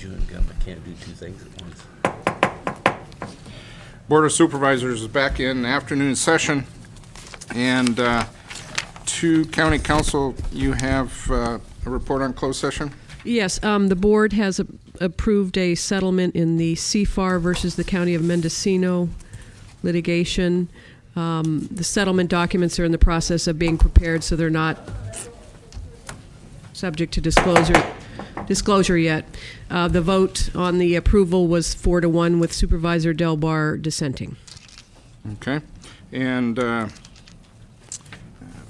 chewing gum. I can't do two things at once. Board of Supervisors is back in afternoon session. And to County Council, you have a report on closed session? Yes, the board has approved a settlement in the CFAR versus the County of Mendocino litigation. The settlement documents are in the process of being prepared, so they're not subject to disclosure yet. The vote on the approval was 4-1 with Supervisor Delbar dissenting. Okay. And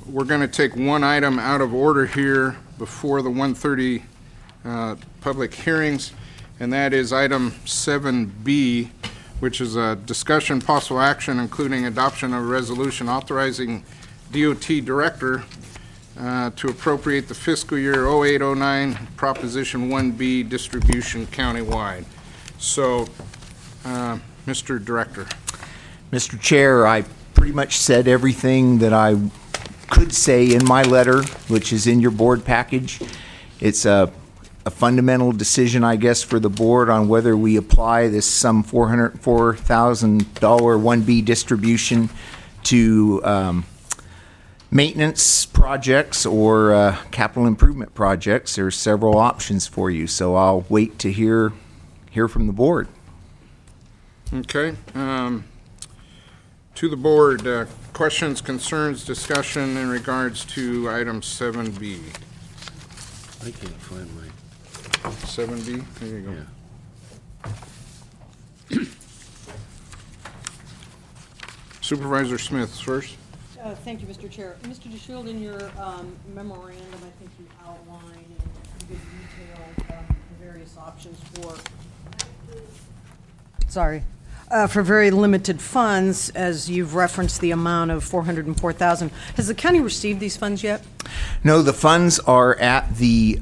we're going to take one item out of order here before the 1:30 public hearings, and that is item 7B, which is a discussion possible action including adoption of a resolution authorizing DOT director to appropriate the fiscal year 08-09 Proposition 1B distribution countywide. So, Mr. Director. Mr. Chair, I pretty much said everything that I could say in my letter, which is in your board package. It's a fundamental decision, I guess, for the board on whether we apply this some $404,000 1B distribution to maintenance projects or capital improvement projects. There's several options for you, so I'll wait to hear from the board. Okay. To the board, questions, concerns, discussion in regards to item 7B. I can't find my 7B, there you go. Yeah. Supervisor Smith first. Thank you, Mr. Chair. Mr. DeShield, in your memorandum, I think you outline in good detail the various options for very limited funds, as you've referenced the amount of $404,000. Has the county received these funds yet? No, the funds are at the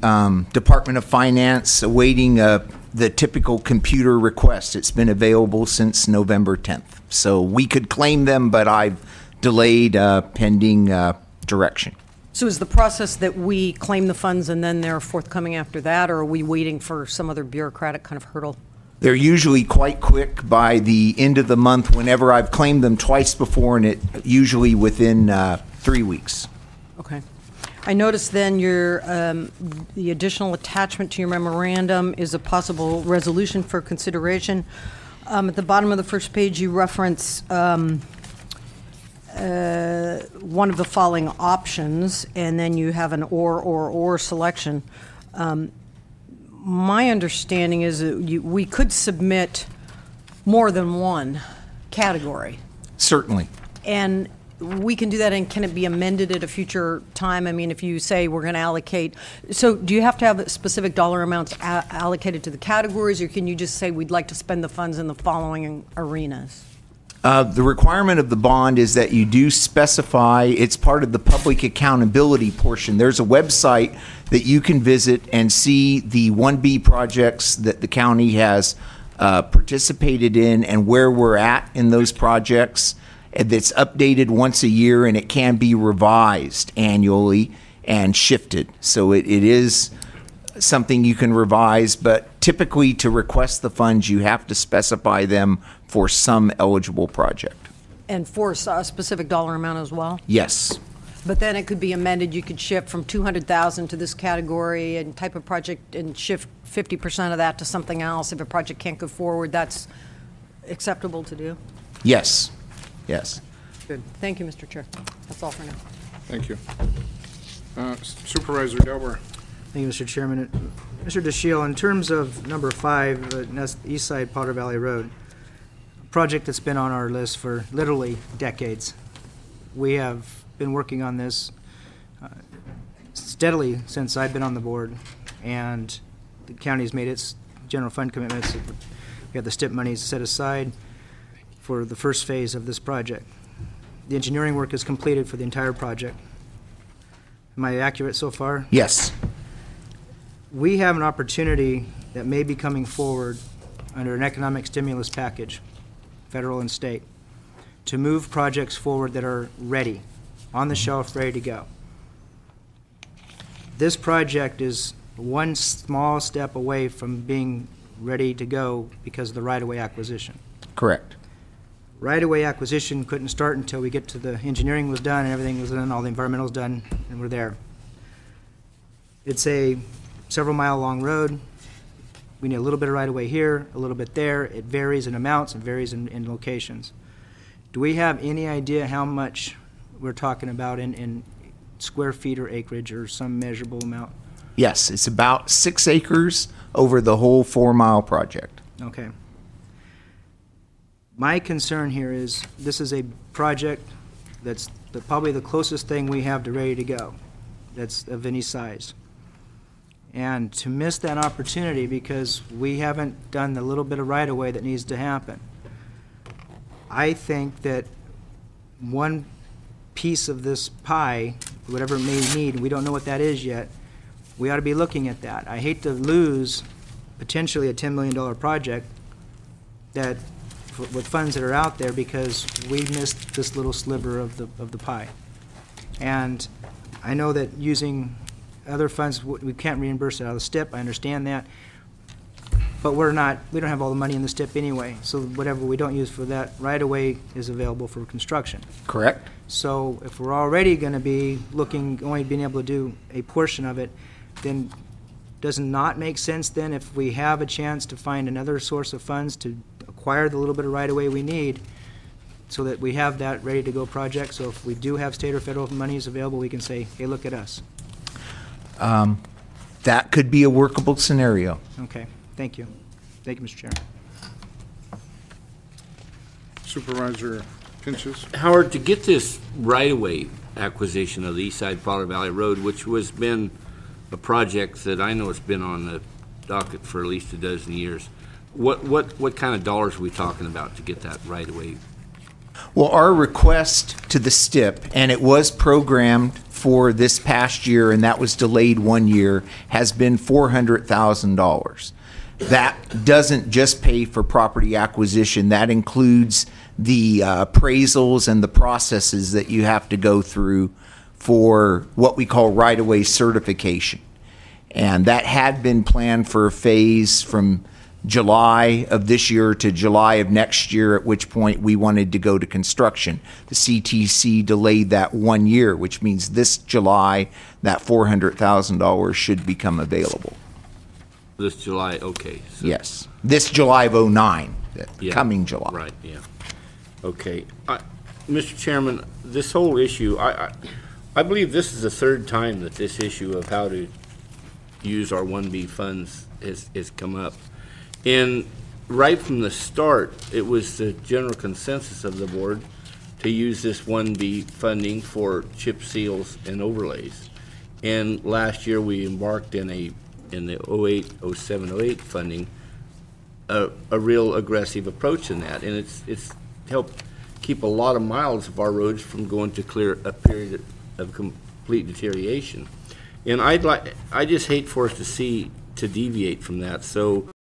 Department of Finance awaiting the typical computer request. It's been available since November 10th. So we could claim them, but I've delayed pending direction. So is the process that we claim the funds and then they're forthcoming after that, or are we waiting for some other bureaucratic kind of hurdle? They're usually quite quick by the end of the month whenever I've claimed them twice before, and it usually within 3 weeks. Okay. I noticed then the additional attachment to your memorandum is a possible resolution for consideration. At the bottom of the first page, you reference one of the following options, and then you have an or selection. My understanding is that we could submit more than one category. Certainly. And we can do that, and can it be amended at a future time? I mean, if you say we're going to allocate, so do you have to have specific dollar amounts allocated to the categories, or can you just say we'd like to spend the funds in the following arenas? The requirement of the bond is that you do specify, it's part of the public accountability portion. There's a website that you can visit and see the 1B projects that the county has participated in and where we're at in those projects. That's updated once a year, and it can be revised annually and shifted. So it is something you can revise, but typically to request the funds, you have to specify them for some eligible project. And for a specific dollar amount as well? Yes. But then it could be amended. You could shift from $200,000 to this category and type of project and shift 50% of that to something else. If a project can't go forward, that's acceptable to do? Yes. Yes. Good. Thank you, Mr. Chair. That's all for now. Thank you. Supervisor Delbar. Thank you, Mr. Chairman. Mr. DeShield, in terms of number 5, East Side Potter Valley Road, a project that's been on our list for literally decades. We have been working on this steadily since I've been on the board, and the county's made its general fund commitments. We have the STIP monies set aside for the first phase of this project. The engineering work is completed for the entire project. Am I accurate so far? Yes. We have an opportunity that may be coming forward under an economic stimulus package, federal and state, to move projects forward that are ready, on the shelf, ready to go. This project is one small step away from being ready to go because of the right-of-way acquisition. Correct. Right-of-way acquisition couldn't start until we get to the engineering was done and everything was done, all the environmental's done, and we're there. It's a several mile long road. We need a little bit of right-of-way here, a little bit there. It varies in amounts, it varies in locations. Do we have any idea how much we're talking about in square feet or acreage or some measurable amount? Yes, it's about 6 acres over the whole 4-mile project. Okay. My concern here is this is a project that's probably the closest thing we have to ready to go that's of any size. And to miss that opportunity because we haven't done the little bit of right-of-way that needs to happen, I think that one piece of this pie, whatever it may need, we don't know what that is yet, we ought to be looking at that. I hate to lose potentially a $10 million project that with funds that are out there because we missed this little sliver of the pie. And I know that using other funds, we can't reimburse it out of the STIP, I understand that. But we don't have all the money in the STIP anyway, so whatever we don't use for that right-of-way is available for construction. Correct. So if we're already going to be looking, only being able to do a portion of it, then does it not make sense then if we have a chance to find another source of funds to acquire the little bit of right-of-way we need so that we have that ready-to-go project? So if we do have state or federal monies available, we can say, hey, look at us. That could be a workable scenario. Okay, thank you. Thank you, Mr. Chairman. Supervisor Pinches? Howard, to get this right-of-way acquisition of the East Side Potter Valley Road, which has been a project that I know has been on the docket for at least a dozen years, what kind of dollars are we talking about to get that right-of-way? Well, our request to the STIP, and it was programmed for this past year, and that was delayed 1 year, has been $400,000. That doesn't just pay for property acquisition. That includes the appraisals and the processes that you have to go through for what we call right-of-way certification. And that had been planned for a phase from July of this year to July of next year, at which point we wanted to go to construction. The CTC delayed that 1 year, which means this July, that $400,000 should become available. This July, okay. So, Yes, this July of '09, yeah, coming July. Right, yeah. Okay. Mr. Chairman, this whole issue, I believe this is the third time that this issue of how to use our 1B funds has come up. And right from the start, it was the general consensus of the board to use this 1B funding for chip seals and overlays. And last year we embarked in the 07-08 funding, a real aggressive approach in that. And it's helped keep a lot of miles of our roads from going to clear a period of complete deterioration. And I just hate for us to deviate from that. So